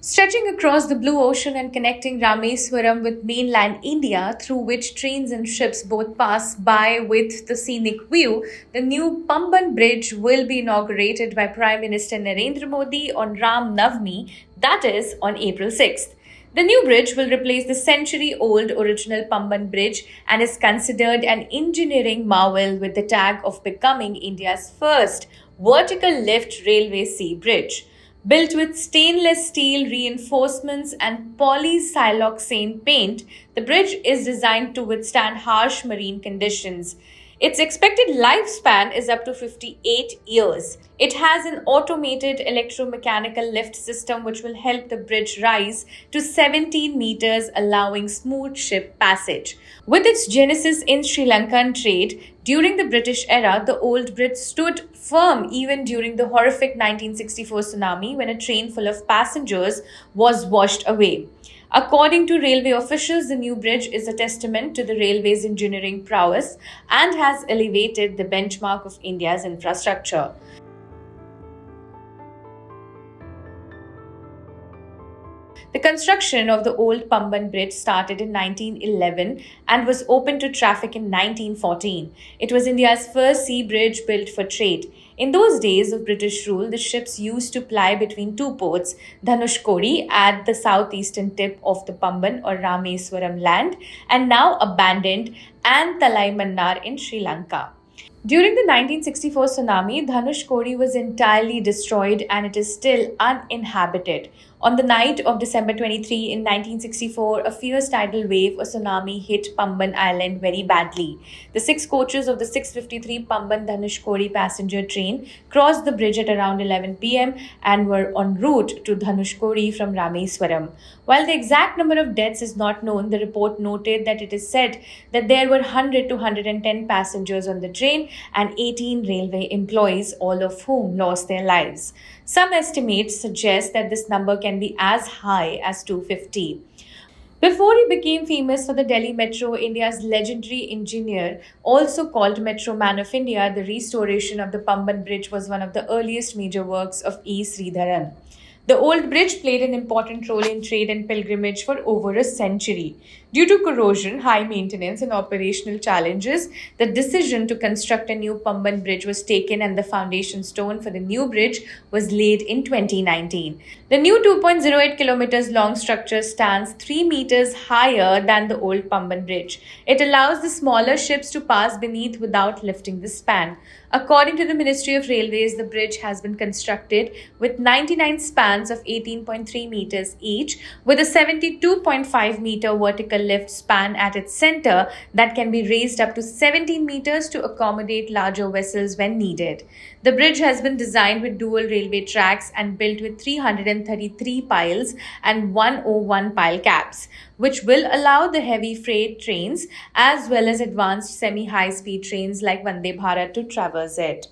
Stretching across the blue ocean and connecting Rameswaram with mainland India, through which trains and ships both pass by with the scenic view, the new Pamban Bridge will be inaugurated by Prime Minister Narendra Modi on Ram Navami, that is, on April 6th. The new bridge will replace the century old original Pamban Bridge and is considered an engineering marvel with the tag of becoming India's first vertical lift railway sea bridge. Built with stainless steel reinforcements and polysiloxane paint, the bridge is designed to withstand harsh marine conditions. Its expected lifespan is up to 58 years. It has an automated electromechanical lift system which will help the bridge rise to 17 meters, allowing smooth ship passage. With its genesis in Sri Lankan trade, during the British era, the old bridge stood firm even during the horrific 1964 tsunami when a train full of passengers was washed away. According to railway officials, the new bridge is a testament to the railway's engineering prowess and has elevated the benchmark of India's infrastructure. The construction of the old Pamban Bridge started in 1911 and was opened to traffic in 1914. It was India's first sea bridge built for trade. In those days of British rule, the ships used to ply between two ports, Dhanushkodi at the southeastern tip of the Pamban or Rameswaram land, and now abandoned, and Talaimannar in Sri Lanka. During the 1964 tsunami, Dhanushkodi was entirely destroyed and it is still uninhabited. On the night of December 23 in 1964, a fierce tidal wave or tsunami hit Pamban Island very badly. The 6 coaches of the 653 Pamban Dhanushkodi passenger train crossed the bridge at around 11 pm and were en route to Dhanushkodi from Rameswaram. While the exact number of deaths is not known, the report noted that it is said that there were 100 to 110 passengers on the train and 18 railway employees, all of whom lost their lives. Some estimates suggest that this number can be as high as 250. Before he became famous for the Delhi Metro, India's legendary engineer, also called Metro Man of India, the restoration of the Pamban Bridge was one of the earliest major works of E. Sridharan. The old bridge played an important role in trade and pilgrimage for over a century. Due to corrosion, high maintenance, and operational challenges, the decision to construct a new Pamban Bridge was taken and the foundation stone for the new bridge was laid in 2019. The new 2.08 kilometers long structure stands 3 meters higher than the old Pamban Bridge. It allows the smaller ships to pass beneath without lifting the span. According to the Ministry of Railways, the bridge has been constructed with 99 spans of 18.3 meters each, with a 72.5 meter vertical lift span at its center that can be raised up to 17 meters to accommodate larger vessels when needed. The bridge has been designed with dual railway tracks and built with 333 piles and 101 pile caps, which will allow the heavy freight trains as well as advanced semi-high speed trains like Vande Bharat to traverse it.